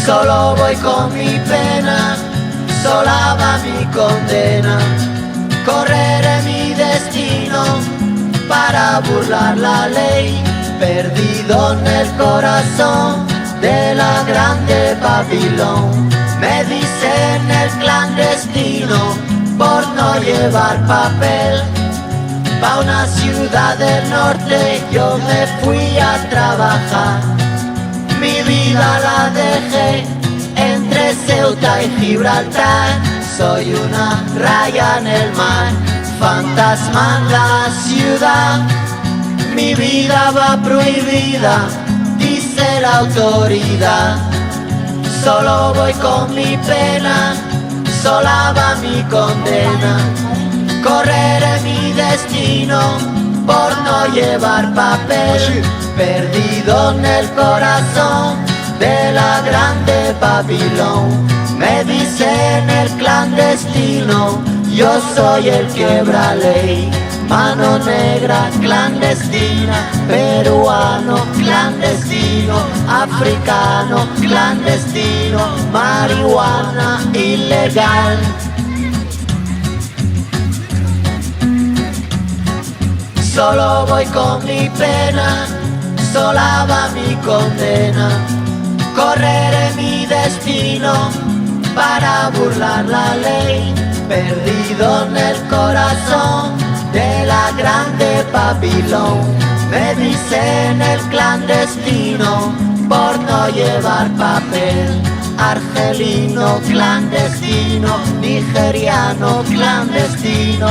Solo voy con mi pena, sola va mi condena. Correré mi destino para burlar la ley, perdido en el corazón de la grande Babilón. Me dicen el clandestino por no llevar papel. Pa' una ciudad del norte yo me fui a trabajar. Mi vida la dejé entre Ceuta y Gibraltar. Soy una raya en el mar, fantasma en la ciudad. Mi vida va prohibida, dice la autoridad. Solo voy con mi pena, sola va mi condena. Correré mi destino por no llevar papel, perdido en el corazón de la grande Babilón. Me dicen el clandestino, yo soy el quebra ley. Mano negra clandestina, peruano clandestino, africano clandestino, marihuana ilegal. Solo voy con mi pena, sola va mi condena. Correré mi destino para burlar la ley, perdido en el corazón de la grande Babilón. Me dicen el clandestino por no llevar papel. Argelino clandestino, nigeriano clandestino.